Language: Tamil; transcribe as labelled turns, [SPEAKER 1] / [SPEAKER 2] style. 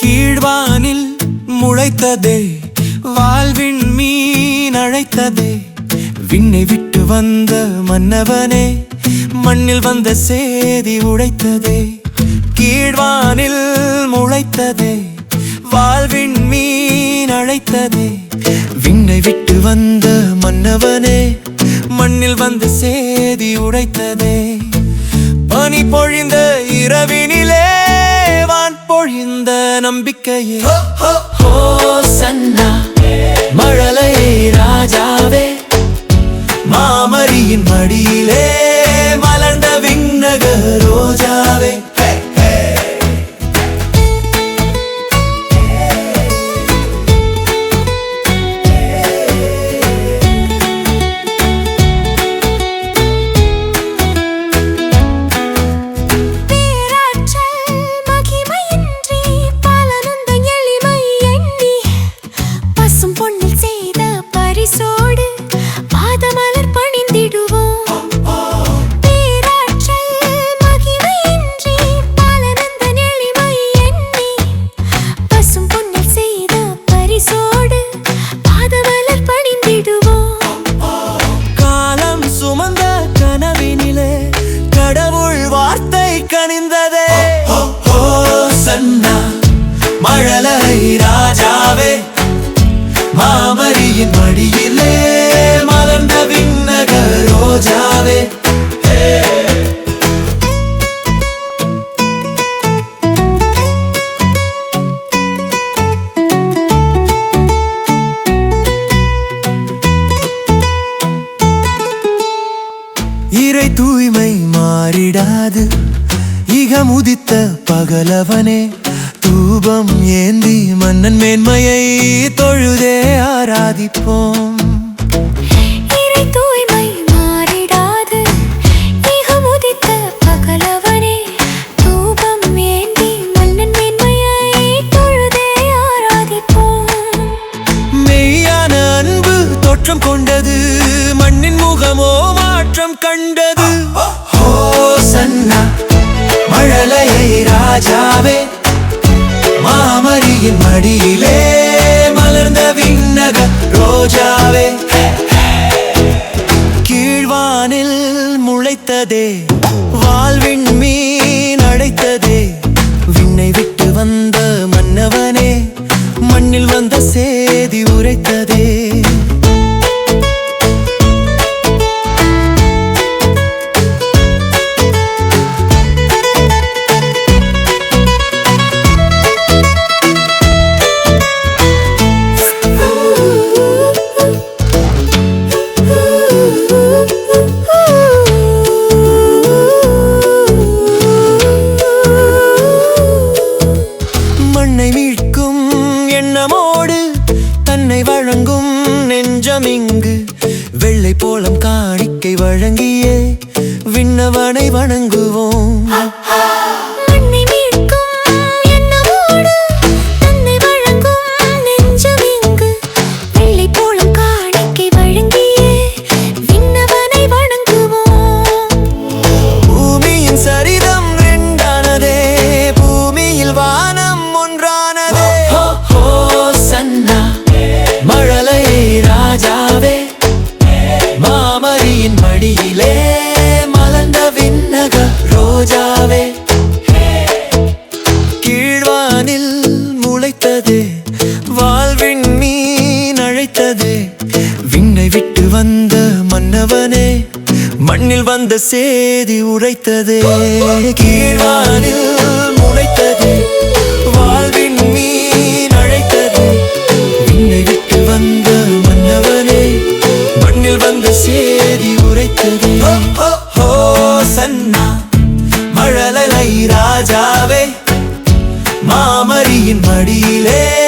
[SPEAKER 1] கீழ்வானில் முளைத்ததே வாழ்வின் மீன் அழைத்ததே, விண்ணை விட்டு வந்த மன்னவனே மண்ணில் வந்த சேதி உடைத்ததே. கீழ்வானில் முளைத்ததே வாழ்வின் மீன் அழைத்ததே, விண்ணை விட்டு வந்த மன்னவனே மண்ணில் வந்த சேதி உடைத்ததே. பனி பொழிந்த இரவினிலே வான் பொழிந்த நம்பிக்கையே, ஹோசன்னா மழலை ராஜாவே, மாமரியின் மடியிலே மலர்ந்த விண்ணக ரோஜாவே. மழலை ராஜாவே, மாமரியின் மடியிலே மலர்ந்த விண்ணக ரோஜாவே. இறை தூய்மை மாறிடாது இகமுதித்த பகலவனே, தூபம் ஏந்தி மன்னன் மேன்மையை தொழுதே ஆராதிப்போம்.
[SPEAKER 2] இறை தூய்மை மாறிடாது இகமுதித்த பகலவனே, தூபம் ஏந்தி மன்னன் மேன்மையை தொழுதே ஆராதிப்போம்.
[SPEAKER 1] மெய்யான அன்பு தோற்றம் கொண்டது, மண்ணின் முகமோ மாற்றம் கண்டது. ஹோசன்னா மழலை ராஜாவே, மாமரியின் மடியிலே மலர்ந்த விண்ணக ரோஜாவே. கீழ்வானில் முளைத்ததே வாழ்வின் மீன் அழைத்ததே, விண்ணை விட்டு வந்த மன்னவனே மண்ணில் வந்த சேதி உரைத்ததே. தன்னை வழங்கும் நெஞ்சமிங்கு வெள்ளை போலம் காணிக்கை வழங்கியே விண்ணவனை வணங்குவோம். பூமியின் சரிதம் ரெண்டானதே, பூமியில் வானம் ஒன்றானதே. ஹோசன்னா மழலை ராஜாவே, மாமரியின் மடியிலே மலர்ந்த விண்ணக ரோஜாவே. கீழ்வானில் முளைத்ததே வாழ்வின் மீன் அழைத்ததே, விண்ணை விட்டு வந்த மன்னவனே மண்ணில் வந்த சேதி உரைத்ததே. கீழ்வானில் முளைத்ததே வாழ்வின் மீன் அழைத்ததே, விண்ணை விட்டு வந்த மன்னவனே மண்ணில் வந்த சேதி உரைத்ததே. ஹோசன்னா மழலை ராஜாவே, தாயின் மடியிலே